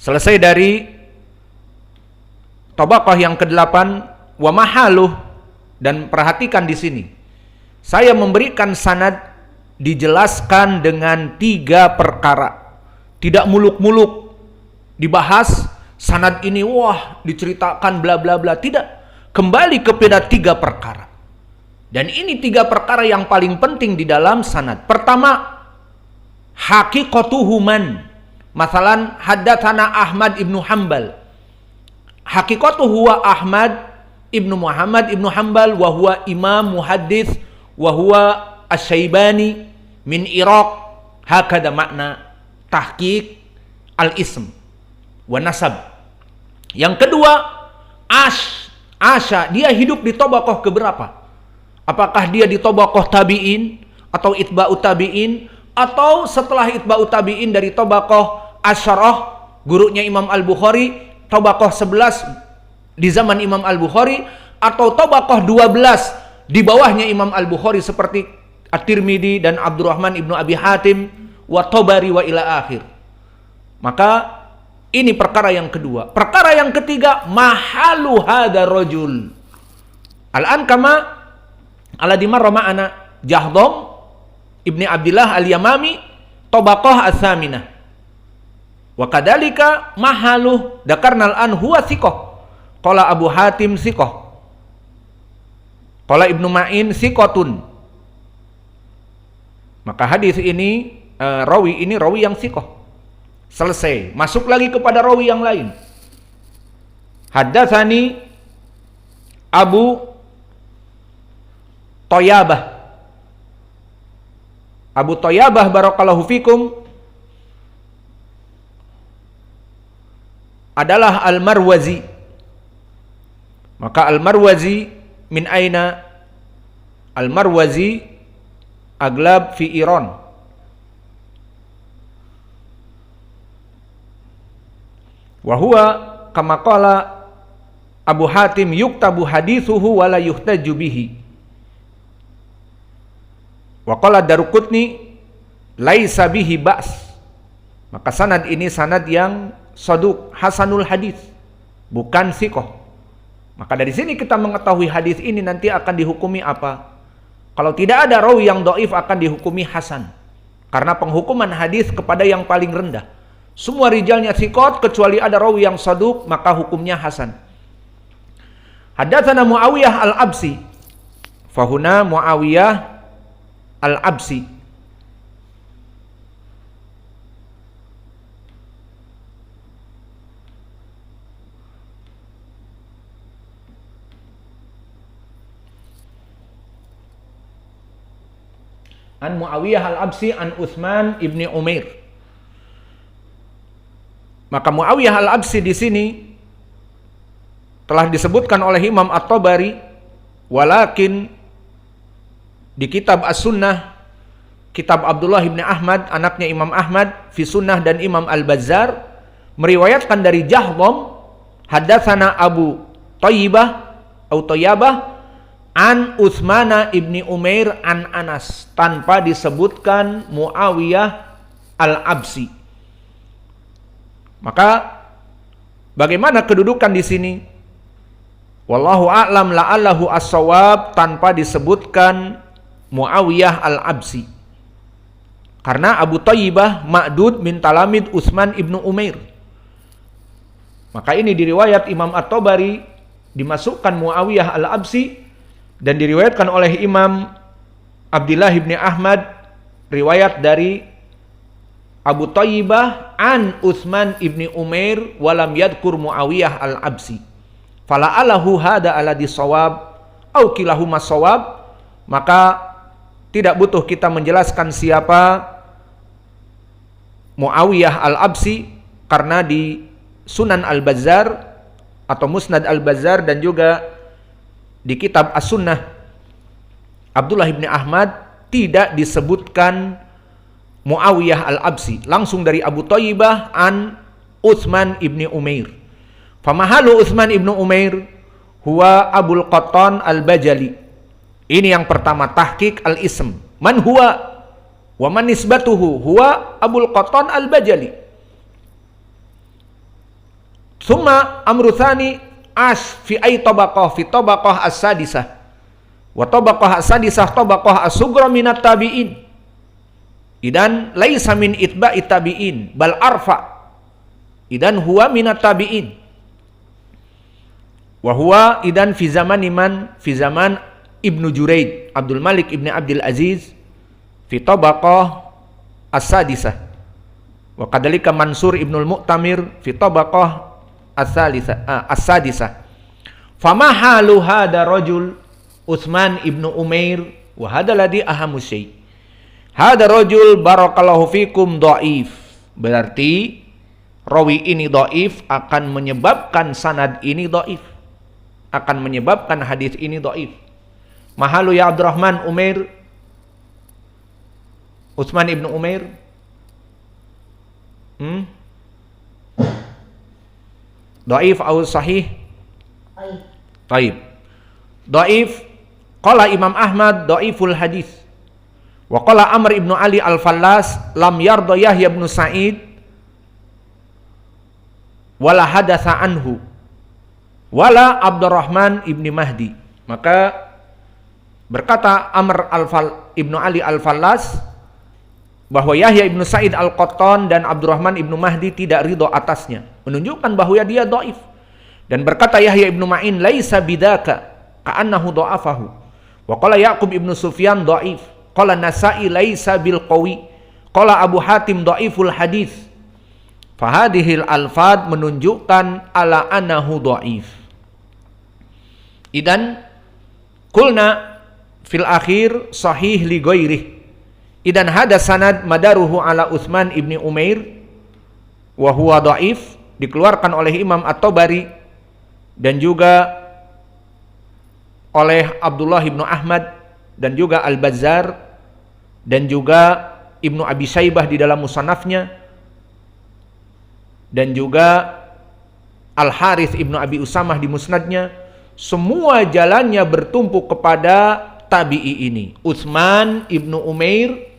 Selesai dari tabaqah yang ke-8, wa mahaluh, dan perhatikan di sini. Saya memberikan sanad dijelaskan dengan 3 perkara. Tidak muluk-muluk dibahas sanad ini wah diceritakan bla bla bla, tidak. Kembali kepada 3 perkara. Dan ini 3 perkara yang paling penting di dalam sanad. Pertama, haqiqatuhu man. Masalan haddatsana Ahmad ibnu Hanbal. Haqiqatuhu huwa Ahmad ibnu Muhammad ibnu Hanbal wa huwa imam muhaddits wa huwa asy-Syaibani min Iraq. Hakada makna tahqiq al-ism wa nasab. Yang kedua, Asya, dia hidup di tabaqah keberapa? Apakah dia di tabaqah tabi'in atau itba'ut tabi'in, atau setelah itba'ut tabi'in dari tabaqah asyarah gurunya Imam Al-Bukhari, tabaqah 11 di zaman Imam Al-Bukhari, atau tabaqah 12 di bawahnya Imam Al-Bukhari seperti At-Tirmidzi dan Abdurrahman ibnu Abi Hatim wa Tabari wa ila akhir. Maka ini perkara yang kedua. Perkara yang ketiga, mahalu hadar rajul. Al-an kama alladhi marra ma'ana Jahdam ibni Abdillah al-Yamami tabaqah as-saminah. Wa kadalika mahaluh dakarna al-an huwa thiqah. Qala Abu Hatim thiqah. Qala Ibnu Ma'in thiqatun. Maka hadis ini rawi yang thiqah. Selesai. Masuk lagi kepada rawi yang lain. Haddatsani Abu Thayyabah. Abu Thayyabah barakallahu fikum adalah Al-Marwazi. Maka Al-Marwazi min aina? Al-Marwazi aglab fi Iran. Wa huwa kama qala Abu Hatim yuktabu hadithuhu wa la yuhtaju bihi. Wa qala Daruqutni laisa bihi ba's. Maka sanad ini sanad yang saduq, hasanul hadis, bukan thiqah. Maka dari sini kita mengetahui hadis ini nanti akan dihukumi apa? Kalau tidak ada rawi yang dhaif akan dihukumi hasan. Karena penghukuman hadis kepada yang paling rendah. Semua rijalnya thiqat kecuali ada rawi yang saduq, maka hukumnya hasan. Haddatsana Muawiyah al-Absi. Fahuna Muawiyah al-Absi. An Muawiyah al-Absi an Utsman ibni Umair. Maka Muawiyah al-Absi di sini telah disebutkan oleh Imam At-Tabari, walakin di kitab As-Sunnah, kitab Abdullah bin Ahmad, anaknya Imam Ahmad, fi Sunnah, dan Imam Al-Bazzar meriwayatkan dari Jahdam, haddatsana Abu Thayyibah atau Thayyabah an Utsman ibni Umair an Anas, tanpa disebutkan Muawiyah al-Absi. Maka bagaimana kedudukan di sini? Wallahu a'lam, la'allahu as-shawab, tanpa disebutkan Muawiyah al-Absi. Karena Abu Thayyibah ma'dud min talamid Utsman ibnu Umair. Maka ini diriwayat Imam At-Tabari dimasukkan Muawiyah al-Absi, dan diriwayatkan oleh Imam Abdullah bin Ahmad riwayat dari Abu Thayyibah an Utsman ibni Umair walam yadkur Muawiyah al-Absi. Fala'alahu hada alladhi shawab au kilahuma shawab. Maka tidak butuh kita menjelaskan siapa Muawiyah al-Absi, karena di Sunan Al-Bazzar atau Musnad Al-Bazzar dan juga di kitab As-Sunnah Abdullah bin Ahmad tidak disebutkan Muawiyah al-Absi, langsung dari Abu Thayyibah an Utsman ibni Umair. Famahalu Utsman ibnu Umair huwa Abul Qattan al-Bajali. Ini yang pertama, tahqiq al-ism. Man huwa wa man nisbatuhu huwa Abul Qattan al-Bajali. Tsumma amru tsani fi ay tabaqah fi tabaqah as-sadisah. Wa tabaqah as-sadisah tabaqah as-sughra minat tabi'in. Idan laisa min itba'i tabi'in bal arfa. Idan huwa minat tabi'in. Wa huwa idan fi zaman Ibnu Juraid Abdul Malik Ibn Abdul Aziz fi tabaqah as-sadisah. Wa kadhalika Mansur Ibnul Mu'tamir fi tabaqah as-sadisah. Fama halu hada rajul Utsman Ibnu Umair wa hada ladhi ahamu syai'. Hada rajul barakallahu fikum dhaif. Berarti rawi ini dhaif akan menyebabkan sanad ini dhaif. Akan menyebabkan hadis ini dhaif. Mahalu ya Abdurrahman Umair Utsman Ibnu Umair dhaif atau sahih? Baik. Dhaif qala Imam Ahmad dhaiful hadis. Wa qala Amr Ibnu Ali Al-Fallas lam yarda Yahya Ibnu Sa'id wala hadatsa anhu wala Abdurrahman Ibni Mahdi. Maka berkata Amr Ibnu Ali Al-Fallas bahwa Yahya Ibnu Sa'id Al-Qattan dan Abdurrahman Ibnu Mahdi tidak ridho atasnya, menunjukkan bahwa dia dhaif. Dan berkata Yahya Ibnu Ma'in laisa bidaka ka'annahu dha'afahu. Wa qala Yaqub Ibnu Sufyan dhaif. Qala Nasa'i laisa bil qawi. Qala Abu Hatim dhaiful hadis. Fahadihil alfad menunjukkan ala annahu dhaif. Idan kulna fil akhir sahih li ghairih. Idan hada sanad madaruhu ala Utsman ibni Umair wa huwa dhaif, dikeluarkan oleh Imam At-Tabari dan juga oleh Abdullah ibnu Ahmad dan juga Al-Bazzar dan juga Ibnu Abi Syaibah di dalam musannafnya dan juga Al-Harits ibnu Abi Usamah di musnadnya. Semua jalannya bertumpu kepada tabi'i ini, Utsman ibnu Umair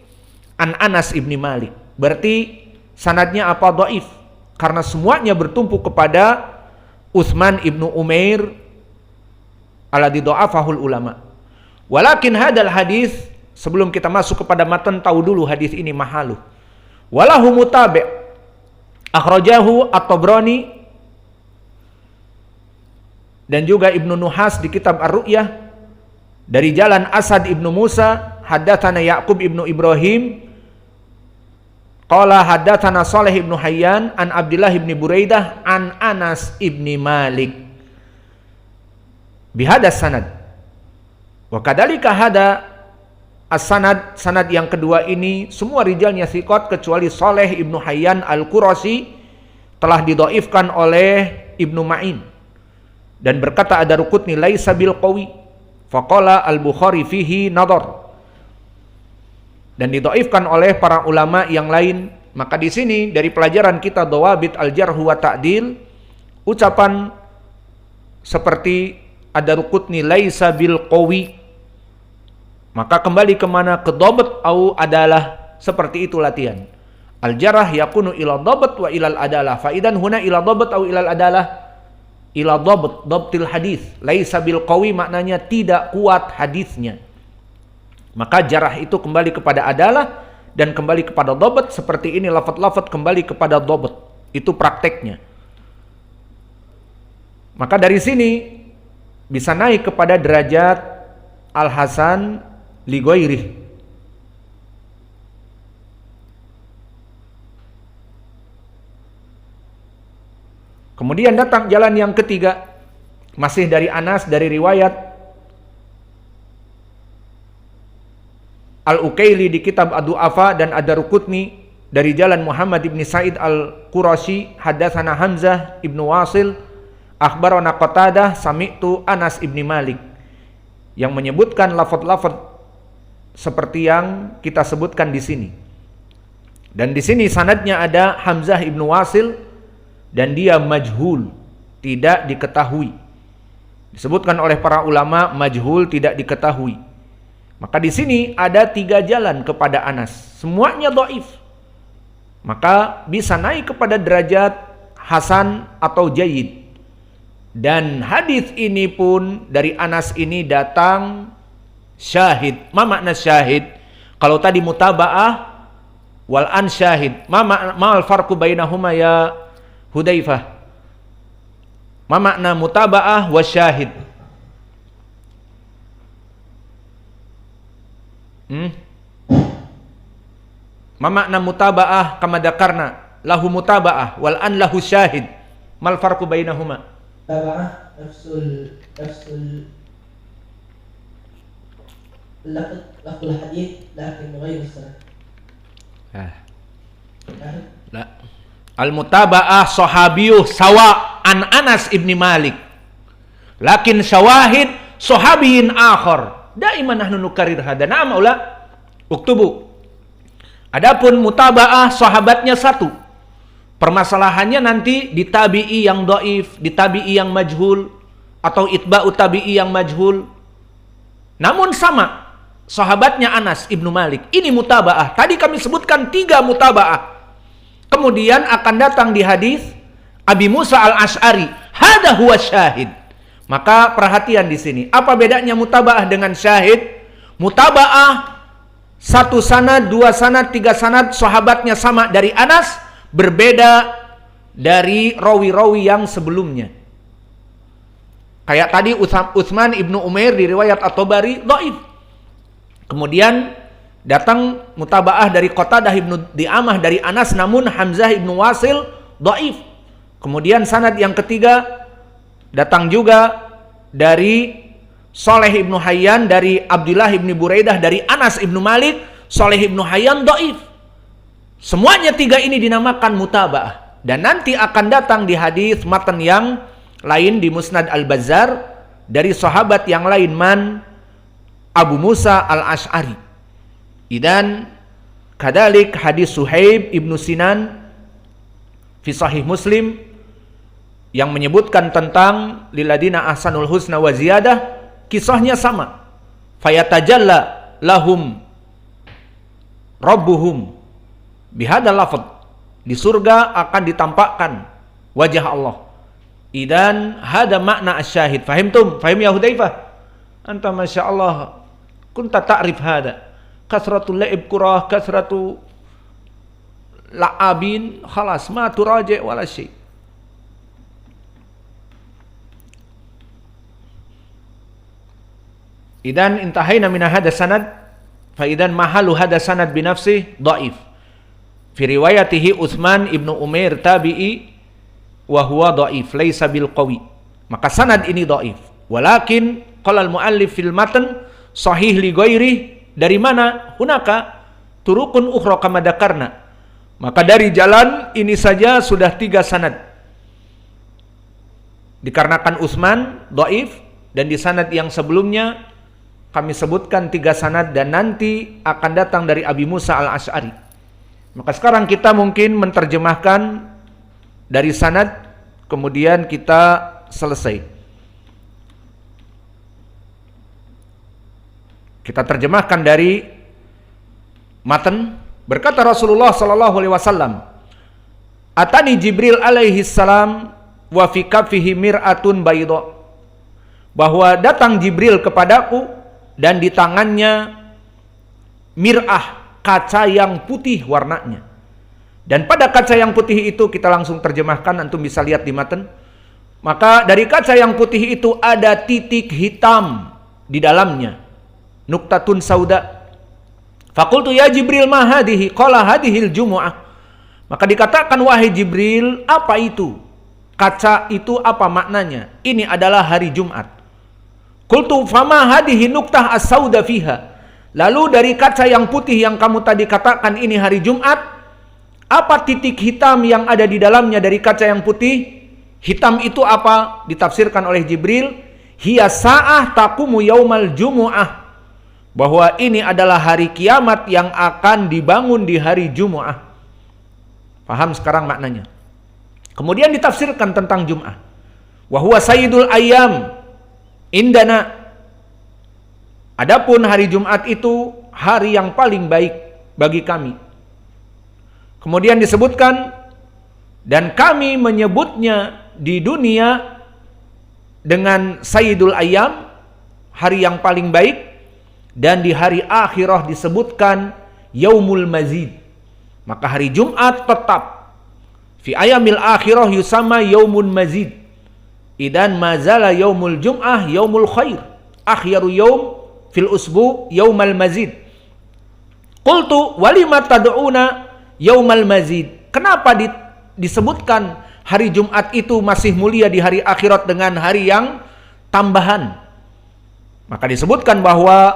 an Anas ibni Malik. Berarti sanadnya apa? Dhaif, karena semuanya bertumpu kepada Utsman ibnu Umair alladzi dha'afahul ulama. Walakin hadal hadis, sebelum kita masuk kepada matan, tahu dulu hadis ini mahalu. Walahu mutabi' akhrajahu At-Tabrani dan juga Ibnu Nuhas di kitab Ar-Ru'yah dari jalan Asad ibnu Musa, haddatsana Yaqub ibnu Ibrahim qala haddatsana Shalih ibnu Hayyan an Abdullah ibni Buraidah an Anas ibni Malik bihadas sanad. Wa kadzalika hada as-sanad, sanad yang kedua ini semua rijalnya thiqat kecuali Shalih ibnu Hayyan Al-Qurasi telah didhaifkan oleh Ibnu Ma'in. Dan berkata Ad-Darqutni laisa bil qawi. Faqala Al-Bukhari fihi nadhar. Dan didhaifkan oleh para ulama yang lain. Maka di sini dari pelajaran kita Dawabit al-Jarh wa Ta'dil, ucapan seperti Ad-Darqutni laisa bil qawi, maka kembali kemana? Ke dhabt au adalah. Seperti itu latihan. Al-jarh yakunu ila dhabt wa ila al-adalah. Fa idan huna ila dhabt au ila al-adalah. Ila dhabtil hadis, laisa bil qawi maknanya tidak kuat hadisnya. Maka jarah itu kembali kepada adalah dan kembali kepada dhabt. Seperti ini lafaz-lafaz kembali kepada dhabt. Itu prakteknya. Maka dari sini bisa naik kepada derajat al-hasan li ghairih. Kemudian datang jalan yang ketiga, masih dari Anas, dari riwayat Al-Ukaili di kitab Ad-Du'afa dan Ad-Darqutni dari jalan Muhammad ibn Sa'id Al-Qurashi, haddatsana Hamzah ibn Wasil akhbarana Qatadah sami'tu Anas ibn Malik, yang menyebutkan lafaz-lafaz seperti yang kita sebutkan di sini. Dan di sini sanadnya ada Hamzah ibn Wasil dan dia majhul, tidak diketahui. Disebutkan oleh para ulama majhul, tidak diketahui. Maka di sini ada 3 jalan kepada Anas, semuanya dhaif. Maka bisa naik kepada derajat hasan atau jayyid. Dan hadis ini pun dari Anas ini datang syahid. Ma makna syahid? Kalau tadi mutaba'ah wal an syahid, ma al farqu bainahuma ya Hudzaifah? Ma makna mutaba'ah wa syahid? Ma makna mutaba'ah kama dzakarna lahu mutaba'ah wal an lahu syahid. Mal farqu bainahuma? Mutaba'ah nafsul lafzul hadits lakin ghairu sanad. La. Al mutaba'ah sahabiyuh sawa an Anas ibni Malik. Lakin syawahid sahabiyin akhar. Daiman nahnu nukarir hada. Na'am ula. Uktubu. Adapun mutaba'ah sahabatnya satu. Permasalahannya nanti di tabi'i yang dhaif, di tabi'i yang majhul, atau itba'u tabi'i yang majhul. Namun sama, sahabatnya Anas ibnu Malik. Ini mutaba'ah. Tadi kami sebutkan 3 mutaba'ah. Kemudian akan datang di hadis Abi Musa al-Ash'ari. Hada huwa syahid. Maka perhatian di sini. Apa bedanya mutaba'ah dengan syahid? Mutaba'ah 1 sanad, 2 sanad, 3 sanad, sahabatnya sama dari Anas, berbeda dari rawi-rawi yang sebelumnya. Kayak tadi Utsman ibnu Umair di riwayat At-Tabari dhaif. Kemudian datang mutaba'ah dari Qatadah ibnu Di'amah dari Anas, namun Hamzah ibnu Wasil dhaif. Kemudian sanad yang ketiga datang juga dari Saleh ibnu Hayyan dari Abdullah ibnu Buraidah dari Anas ibnu Malik. Saleh ibnu Hayyan dhaif. Semuanya 3 ini dinamakan mutaba'ah. Dan nanti akan datang di hadis matan yang lain di Musnad Al-Bazzar dari sahabat yang lain man Abu Musa al-Ash'ari. Idan kadalik hadis Suhaib ibnu Sinan fi Sahih Muslim yang menyebutkan tentang liladina ahsanul husna wa ziyadah, kisahnya sama. Fayatajalla lahum rabbuhum bihadal lafadz, di surga akan ditampakkan wajah Allah. Idan hada makna asyahid. Fahimtum? Fahim ya Hudzaifah? Anta masya Allah kunta ta'rif hada. Kasratul la'ib kurah, kasratu la'abin, khalas ma turaji' wala syai'. Idan intahayna min hada sanad, fa idan mahalu hada sanad binafsih dhaif. Fi riwayatihi Utsman ibnu Umair tabi'i wa huwa dhaif laisa bil qawi. Maka sanad ini dhaif. Walakin qala al muallif fil matan sahih li ghairi. Dari mana? Hunaka turukun ukhra kama dzakarna. Maka dari jalan ini saja sudah 3 sanad. Dikarenakan Utsman dhaif dan di sanad yang sebelumnya kami sebutkan 3 sanad dan nanti akan datang dari Abi Musa al-Ash'ari. Maka sekarang kita mungkin menerjemahkan dari sanad, kemudian kita selesai. Kita terjemahkan dari matan. Berkata Rasulullah sallallahu alaihi wasallam, "Atani Jibril alaihi salam wa fi kaffihi mir'atun bayda." Bahwa datang Jibril kepadaku dan di tangannya mir'ah, kaca yang putih warnanya. Dan pada kaca yang putih itu, kita langsung terjemahkan, antum bisa lihat di matan. Maka dari kaca yang putih itu ada titik hitam di dalamnya. Nuktatun sauda. Faqultu ya Jibril ma hadhihi? Qala hadhil jumu'ah. Maka dikatakan, wahai Jibril, apa itu? Kaca itu apa maknanya? Ini adalah hari Jumat. Qultu fama hadhihi nuktah as-sauda fiha? Lalu dari kaca yang putih yang kamu tadi katakan ini hari Jumat, apa titik hitam yang ada di dalamnya dari kaca yang putih? Hitam itu apa? Ditafsirkan oleh Jibril, hiya sa'ah taqumu yaumal jumu'ah. Bahwa ini adalah hari kiamat yang akan dibangun di hari Jumu'ah. Paham sekarang maknanya? Kemudian ditafsirkan tentang Jum'ah. Wa huwa sayyidul ayyam indana. Adapun hari Jumat itu hari yang paling baik bagi kami. Kemudian disebutkan Dan kami menyebutnya di dunia dengan Sayyidul Ayyam, hari yang paling baik, dan di hari akhirah disebutkan Yaumul Mazid. Maka hari Jumat tetap fi ayamil akhirah yusama Yaumul Mazid. Idan mazala Yaumul Jum'ah Yaumul Khair. Akhiru yaum fil usbu Yaumal Mazid. Qultu walima tad'una Yaumal Mazid. Kenapa disebutkan hari Jumat itu masih mulia di hari akhirat dengan hari yang tambahan? Maka disebutkan bahwa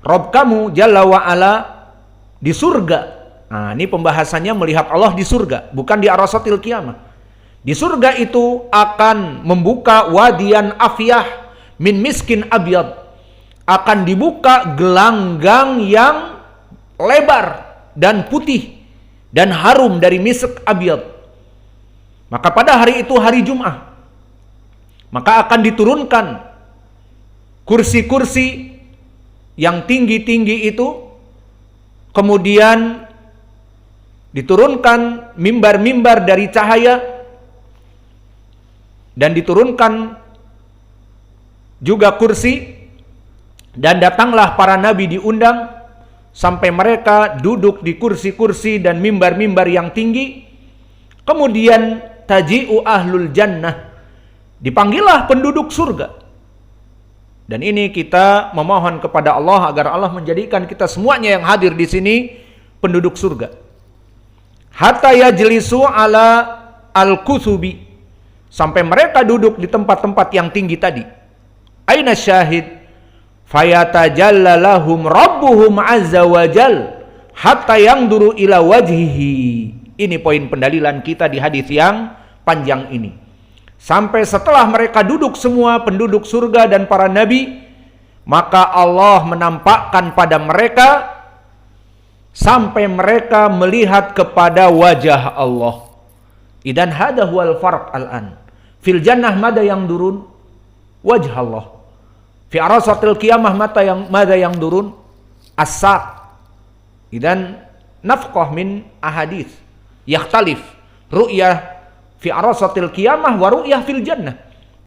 Rabb kamu Jalla wa Ala di surga. Nah, ini pembahasannya melihat Allah di surga, bukan di arasatil qiyamah. Di surga itu akan membuka wadian afyah min miskin abyad. Akan dibuka gelanggang yang lebar dan putih dan harum dari misk abyad. Maka pada hari itu hari Jumat, maka akan diturunkan kursi-kursi yang tinggi-tinggi itu, kemudian diturunkan mimbar-mimbar dari cahaya, dan diturunkan juga kursi, dan datanglah para nabi diundang sampai mereka duduk di kursi-kursi dan mimbar-mimbar yang tinggi. Kemudian taji'u ahlul jannah, dipanggillah penduduk surga. Dan ini kita memohon kepada Allah agar Allah menjadikan kita semuanya yang hadir di sini penduduk surga. Hatta yajlisu ala al-kusubi, sampai mereka duduk di tempat-tempat yang tinggi tadi. Aina syahid? Fayatajalla lahum rabbuhum azza wa jal hatta yanduru ila wajhihi. Ini poin pendalilan kita di hadis yang panjang ini. Sampai setelah mereka duduk semua penduduk surga dan para nabi, maka Allah menampakkan pada mereka sampai mereka melihat kepada wajah Allah. Idan hada huwal farq al-an. Fil jannah mada yang durun wajah Allah. Fi arasatil qiyamah mada yang durun as-saq. Idan nafqah min ahadits yakhtalif ru'yah fi arasatil qiyamah wa ru'yah fil jannah.